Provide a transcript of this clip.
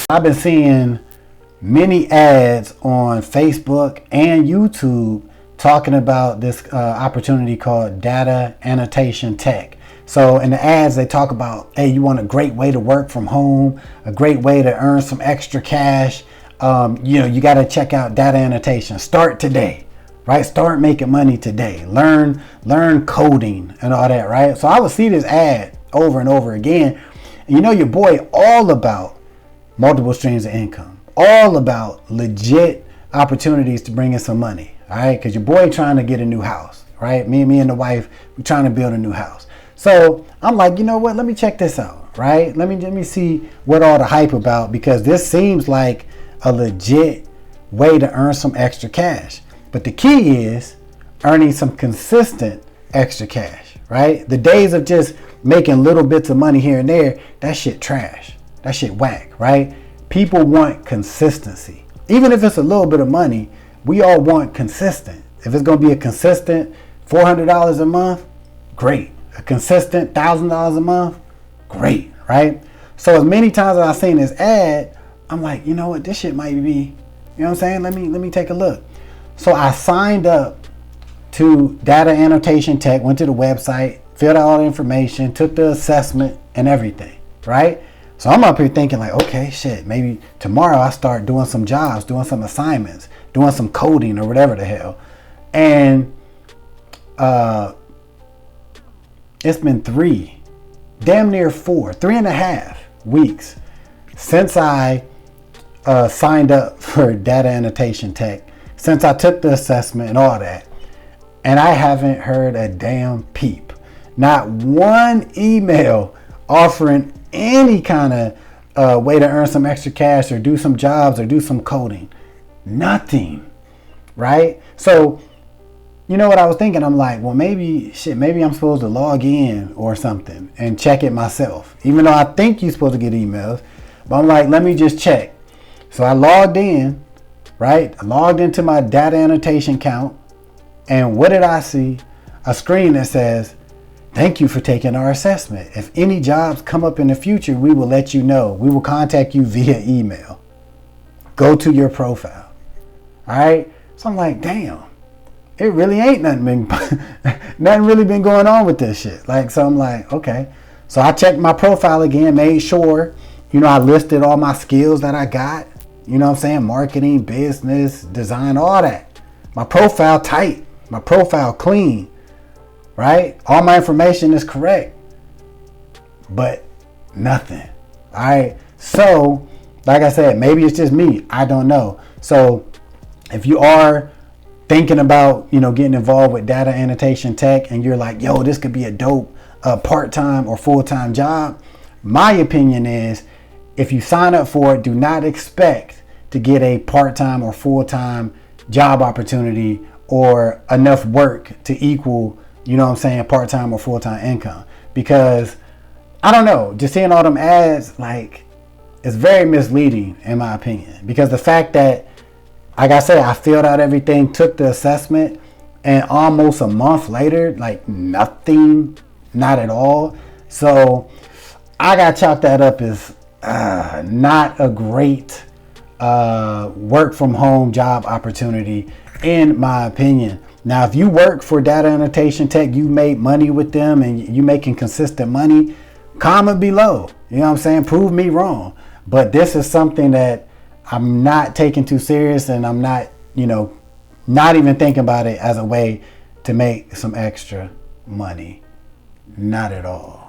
I've been seeing many ads on Facebook and YouTube talking about this opportunity called Data Annotation Tech. So in the ads, they talk about, hey, you want a great way to work from home, a great way to earn some extra cash. You got to check out data annotation. Start today, right? Start making money today. Learn coding and all that, right? So I would see this ad over and over again. And your boy all about multiple streams of income, all about legit opportunities to bring in some money, all right? Because your boy trying to get a new house, right? Me and the wife, we're trying to build a new house. So I'm like, you know what? Let me check this out, right? Let me see what all the hype about, because this seems like a legit way to earn some extra cash. But the key is earning some consistent extra cash, right? The days of just making little bits of money here and there, that shit trash. That shit whack, right? People want consistency. Even if it's a little bit of money, we all want consistent. If it's going to be a consistent $400 a month, great. A consistent $1,000 a month, great, right? So as many times as I've seen this ad, I'm like, you know what, this shit might be, you know what I'm saying? Let me take a look. So I signed up to Data Annotation Tech, went to the website, filled out all the information, took the assessment and everything, right? So I'm up here thinking like, okay, shit, maybe tomorrow I start doing some jobs, doing some assignments, doing some coding or whatever the hell. And it's been 3.5 weeks since I signed up for Data Annotation Tech, since I took the assessment and all that, and I haven't heard a damn peep. Not one email offering any kind of way to earn some extra cash or do some jobs or do some coding. Nothing, right? So, you know what I was thinking? I'm like, well, maybe I'm supposed to log in or something and check it myself. Even though I think you're supposed to get emails, but I'm like, let me just check. So I logged in, right? I logged into my data annotation account, and what did I see? A screen that says, thank you for taking our assessment. If any jobs come up in the future, we will let you know. We will contact you via email. Go to your profile. All right? So I'm like, damn, it really ain't nothing really been going on with this shit. Like, so I'm like, okay. So I checked my profile again, made sure, I listed all my skills that I got. You know what I'm saying? Marketing, business, design, all that. My profile tight. My profile clean. Right? All my information is correct. But nothing. All right? So, like I said, maybe it's just me. I don't know. So, if you are thinking about, getting involved with Data Annotation Tech and you're like, yo, this could be a dope part-time or full-time job, my opinion is, if you sign up for it, do not expect to get a part-time or full-time job opportunity or enough work to equal, part-time or full-time income. Because, I don't know, just seeing all them ads, like, it's very misleading in my opinion. Because the fact that, like I said, I filled out everything, took the assessment, and almost a month later, like nothing, not at all. So I got chalked that up as not a great work from home job opportunity in my opinion. Now, if you work for Data Annotation Tech, you made money with them and you making consistent money, comment below. You know what I'm saying? Prove me wrong. But this is something that I'm not taking too serious, and I'm not, not even thinking about it as a way to make some extra money. Not at all.